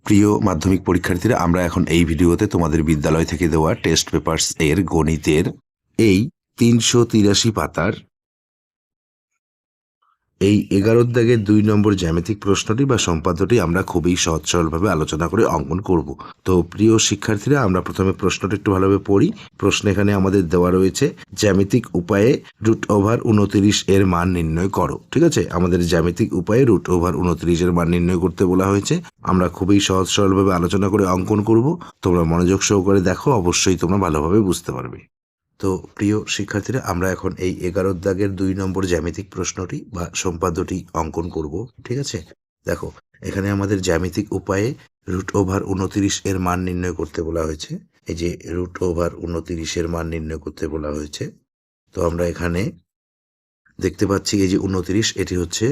প্রিয় মাধ্যমিক পরীক্ষার্থীরা, আমরা এখন এই ভিডিওতে তোমাদের বিদ্যালয় থেকে দেওয়া টেস্ট পেপারস এর গণিতের এই 383 পাতার এই 11 দাগের 2 নম্বর জ্যামিতিক প্রশ্নটি বা সম্পাদ্যটি আমরা খুবই সহজ সরলভাবে আলোচনা করে অঙ্কন করব। তো প্রিয় শিক্ষার্থীরা, আমরা প্রথমে প্রশ্নটা একটু ভালোভাবে পড়ি। প্রশ্ন এখানে আমাদের দেওয়া রয়েছে, জ্যামিতিক উপায়ে √29 এর মান নির্ণয় করো। ঠিক আছে, আমাদের জ্যামিতিক উপায়ে √29 এর মান নির্ণয় করতে বলা হয়েছে। আমরা খুবই সহজ সরলভাবে আলোচনা করে অঙ্কন করব। তোমরা মনোযোগ সহকারে দেখো, অবশ্যই তোমরা ভালোভাবে বুঝতে পারবে। তো প্রিয় শিক্ষার্থীরা, আমরা এখন এই 11 দাগের 2 নম্বর জ্যামিতিক প্রশ্নটি বা সম্পাদ্যটি অঙ্কন করব। ঠিক আছে, দেখো এখানে আমাদের জ্যামিতিক উপায়ে √29 এর মান নির্ণয় করতে বলা হয়েছে। এই যে √29 এর মান নির্ণয় করতে বলা হয়েছে। তো আমরা এখানে দেখতে পাচ্ছি এই যে 29, এটি হচ্ছে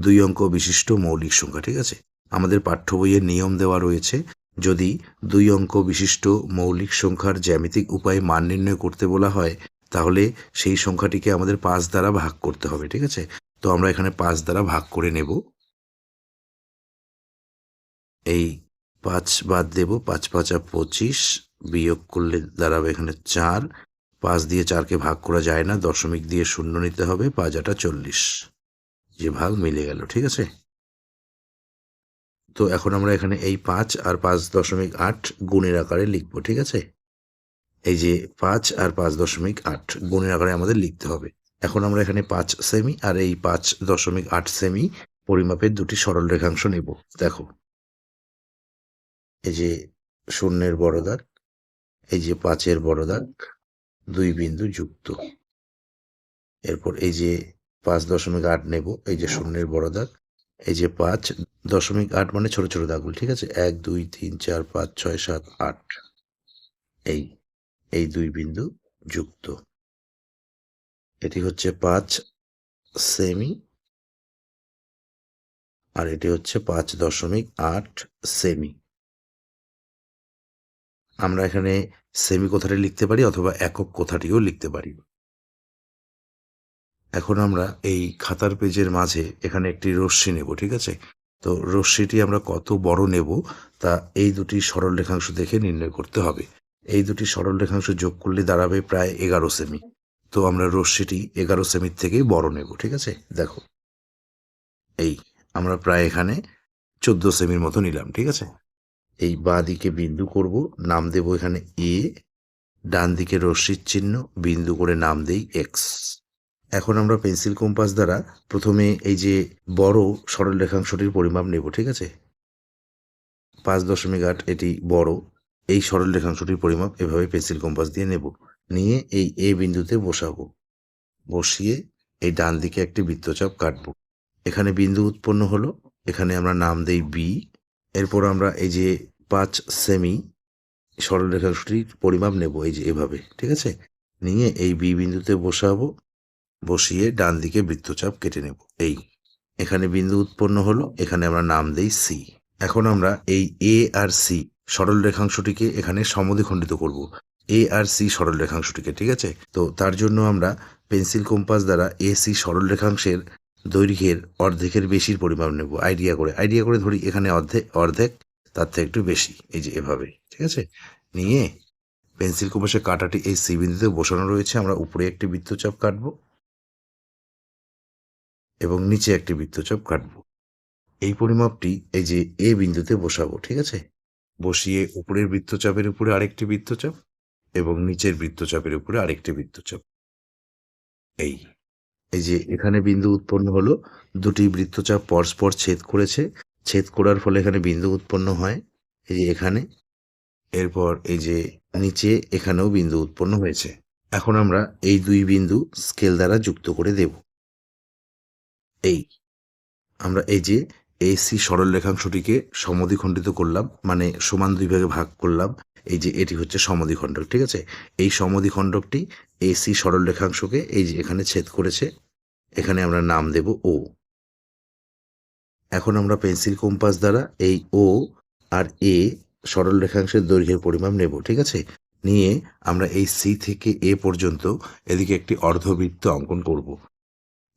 2 অঙ্ক বিশিষ্ট মৌলিক সংখ্যা। ঠিক আছে, আমাদের পাঠ্য বইয়ের নিয়ম দেওয়া রয়েছে, যদি 2 অঙ্ক বিশিষ্ট মৌলিক সংখ্যার জ্যামিতিক উপায়ে মান নির্ণয় করতে বলা হয়, তাহলে সেই সংখ্যাটিকে আমাদের 5 দ্বারা ভাগ করতে হবে। ঠিক আছে, তো আমরা এখানে 5 দ্বারা ভাগ করে নেব। এই 5 বাদ দেব, 5 5 25, বিয়োগ করলে দাঁড়াবে এখানে 4। 5 দিয়ে 4কে ভাগ করা যায় না, দশমিক দিয়ে 0 নিতে হবে। 5 8 40, যে ভাগ মিলে গেল। ঠিক আছে, তো এখন আমরা এখানে এই 5 আর 5.8 গুণের আকারে লিখবো। ঠিক আছে, এই যে 5 আর 5.8 গুণের আকারে আমাদের লিখতে হবে। এখন আমরা এখানে 5 সেমি আর এই 5.8 সেমি পরিমাপের দুটি সরল রেখাংশ নেব। দেখো, এই যে 0-এর বড় দাগ, এই যে 5-এর বড় দাগ, 2 বিন্দু যুক্ত। এরপর এই যে 5.8 নেব, এই যে 0-এর বড় দাগ, এই যে 5.8 মানে ছোট ছোট দাগগুলো। ঠিক আছে, 1 2 3 4 5 6 7 8, এই 2 বিন্দু যুক্ত। এটি হচ্ছে 5 সেমি আর এটি হচ্ছে 5.8 সেমি। আমরা এখানে সেমি কথাটি লিখতে পারি অথবা একক কথাটিও লিখতে পারি। এখন আমরা এই খাতার পেজের মাঝে এখানে একটি রশ্মি নেব। ঠিক আছে, তো রশ্মিটি আমরা কত বড় নেব তা এই দুটি সরল রেখাংশ দেখে নির্ণয় করতে হবে। এই দুটি সরল রেখাংশ যোগ করলে দাঁড়াবে প্রায় 11 সেমি। তো আমরা রশ্মিটি 11 সেমির থেকে বড় নেব। ঠিক আছে, দেখো এই আমরা প্রায় এখানে 14 সেমির মতো নিলাম। ঠিক আছে, এই বাঁ দিকে বিন্দু করব, নাম দেব এখানে এ, ডান দিকে রশ্মির চিহ্ন, বিন্দু করে নাম দেই এক্স। এখন আমরা পেন্সিল কম্পাস দ্বারা প্রথমে এই যে বড় সরল রেখাংশটির পরিমাপ নেব। ঠিক আছে, 5.8 এটি বড়, এই সরল রেখাংশটির পরিমাপ এভাবে পেন্সিল কম্পাস দিয়ে নেব। নিয়ে এই এ বিন্দুতে বসাবো, বসিয়ে এই ডান দিকে একটি বৃত্তচাপ কাটবো। এখানে বিন্দু উৎপন্ন হলো, এখানে আমরা নাম দেই বি। এরপর আমরা এই যে 5 সেমি সরল রেখাংশটির পরিমাপ নেব, এই যে এভাবে। ঠিক আছে, নিয়ে এই বি বিন্দুতে বসাবো, বসিয়ে ডান দিকে বৃত্তচাপ কেটে নেব। এখানে বিন্দু উৎপন্ন হলো, এখানে আমরা নাম দেই সি। এখন আমরা এই এ আর সি সরল রেখাংশটিকে এখানে সমদ্বিখণ্ডিত করব, এ আর সি সরল রেখাংশটিকে। ঠিক আছে, তো তার জন্য আমরা পেন্সিল কম্পাস দ্বারা এ সি সরল রেখাংশের দৈর্ঘ্যের অর্ধেকের বেশির পরিমাপ নেব। আইডিয়া করে ধরি এখানে অর্ধেক তার থেকে একটু বেশি, এই যে এভাবে। ঠিক আছে, নিয়ে পেন্সিল কম্পাসের কাঁটাটি এই সি বিন্দুতে বসানো রয়েছে, আমরা উপরে একটি বৃত্তচাপ কাটবো এবং নিচে একটি বৃত্তচাপ কাটবো। এই পরিমাপটি এই যে এ বিন্দুতে বসাবো। ঠিক আছে, বসিয়ে উপরের বৃত্তচাপের উপরে আরেকটি বৃত্তচাপ এবং নিচের বৃত্তচাপের উপরে আরেকটি বৃত্তচাপ। এই যে এখানে বিন্দু উৎপন্ন হলো, দুটি বৃত্তচাপ পরস্পর ছেদ করেছে, ছেদ করার ফলে এখানে বিন্দু উৎপন্ন হয়, এই যে এখানে। এরপর এই যে নিচে এখানেও বিন্দু উৎপন্ন হয়েছে। এখন আমরা এই 2 বিন্দু স্কেল দ্বারা যুক্ত করে দেব। আমরা এই যে এসি সরল রেখাংশটিকে সমদ্বিখণ্ডিত করলাম, মানে সমান 2 ভাগে ভাগ করলাম। এই যে এটি হচ্ছে সমদ্বিখণ্ডক। ঠিক আছে, এই সমদ্বিখণ্ডকটি এসি সরল রেখাংশকে এই যে এখানে ছেদ করেছে, এখানে আমরা নাম দেব ও। এখন আমরা পেন্সিল কম্পাস দ্বারা এই ও আর এ সরল রেখাংশের দৈর্ঘ্যের পরিমাপ নেব। ঠিক আছে, নিয়ে আমরা এই সি থেকে এ পর্যন্ত এদিকে একটি অর্ধবৃত্ত অঙ্কন করব।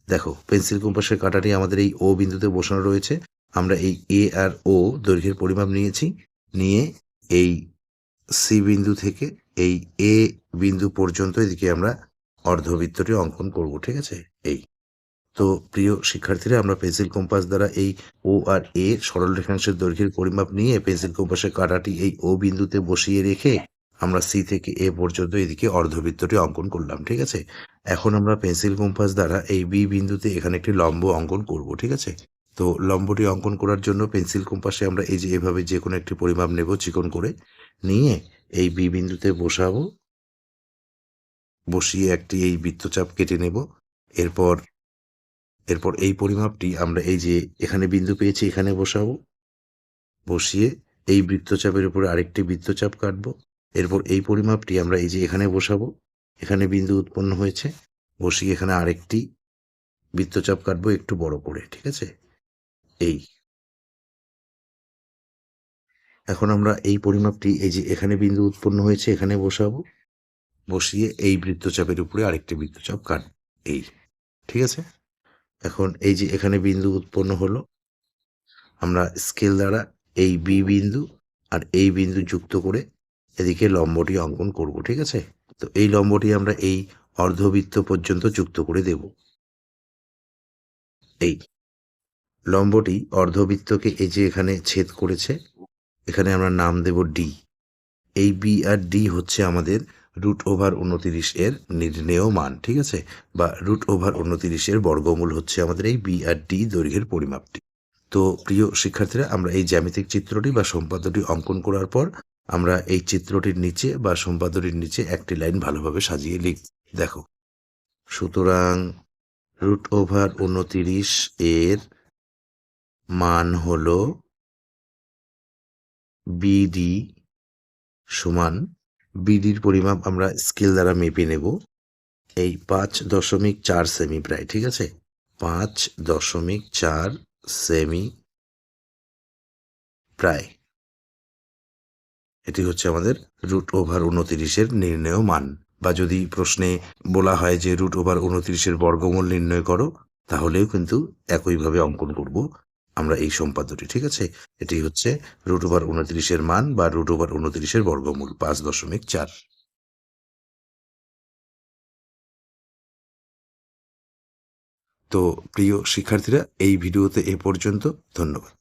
দেখো, পেন্সিল কম্পাসের কাঁটাটি আমাদের এই ও বিন্দুতে বসানো রয়েছে, আমরা এই এ আর ও দৈর্ঘ্যের পরিমাপ নিয়েছি, নিয়ে এই সি বিন্দু থেকে এই এ বিন্দু পর্যন্ত এদিকে আমরা অর্ধবৃত্তটি অঙ্কন করব, ঠিক আছে। এই তো প্রিয় শিক্ষার্থীরা, আমরা পেন্সিল কম্পাস দ্বারা এই ও আর এ সরল রেখাংশের দৈর্ঘ্যের পরিমাপ নিয়ে পেন্সিল কম্পাসের কাঁটাটি এই ও বিন্দুতে বসিয়ে রেখে আমরা সি থেকে এ পর্যন্ত এদিকে অর্ধবৃত্তটি অঙ্কন করলাম, ঠিক আছে। এখন আমরা পেন্সিল কম্পাস দ্বারা এই বি বিন্দুতে এখানে একটি লম্ব অঙ্কন করব, ঠিক আছে। তো লম্বটি অঙ্কন করার জন্য পেন্সিল কম্পাসে আমরা এই যে এভাবে যে কোনো একটি পরিমাপ নেব চিকন করে, নিয়ে এই বি বিন্দুতে বসাবো, বসিয়ে একটি এই বৃত্তচাপ কেটে নেব। এরপর এরপর এই পরিমাপটি আমরা এই যে এখানে বিন্দু পেয়েছি এখানে বসাবো, বসিয়ে এই বৃত্তচাপের উপরে আরেকটি বৃত্তচাপ কাটবো। এরপর এই পরিমাপটি আমরা এই যে এখানে বসাবো, এখানে বিন্দু উৎপন্ন হয়েছে, বসিয়ে এখানে আরেকটি বৃত্তচাপ কাটবো একটু বড় করে, ঠিক আছে। এই এখন আমরা এই পরিমাপটি এই যে এখানে বিন্দু উৎপন্ন হয়েছে এখানে বসাবো, বসিয়ে এই বৃত্তচাপের উপরে আরেকটি বৃত্তচাপ কাটবো, এই, ঠিক আছে। এখন এই যে এখানে বিন্দু উৎপন্ন হলো, আমরা স্কেল দ্বারা এই বি বিন্দু আর এই বিন্দু যুক্ত করে এদিকে লম্বটি অঙ্কন করব, ঠিক আছে। তো এই লম্বটি আমরা এই অর্ধবৃত্ত পর্যন্ত যুক্ত করে দেব। এই লম্বটি অর্ধবৃত্তকে এই যে এখানে ছেদ করেছে, এখানে আমরা নাম দেব ডি। এই বি আর ডি হচ্ছে আমাদের √29 এর নির্ণেয় মান, ঠিক আছে, বা √29 এর বর্গমূল হচ্ছে আমাদের এই বি আর ডি দৈর্ঘ্যের পরিমাপটি। তো প্রিয় শিক্ষার্থীরা, আমরা এই জ্যামিতিক চিত্রটি বা সম্পাদ্যটি অঙ্কন করার পর আমরা এই চিত্রটির নিচে বা সম্পাদ্যটির নিচে একটি লাইন ভালোভাবে সাজিয়ে লিখ। দেখো, সুতরাং √29 এর মান হলো বিডি সমান, বিডির পরিমাপ আমরা স্কেল দ্বারা মেপে নেব এই 5.4 সেমি প্রায়, ঠিক আছে, 5.4 সেমি প্রায়। এটি হচ্ছে আমাদের √29 এর নির্ণেয় মান। বা যদি প্রশ্নে বলা হয় যে √29 এর বর্গমূল নির্ণয় করো, তাহলেও কিন্তু একইভাবে অঙ্কন করব আমরা এই সম্পাদ্যটি, ঠিক আছে। এটি হচ্ছে √29 এর মান বা √29 এর বর্গমূল 5.4। তো প্রিয় শিক্ষার্থীরা, এই ভিডিওতে এ পর্যন্ত। ধন্যবাদ।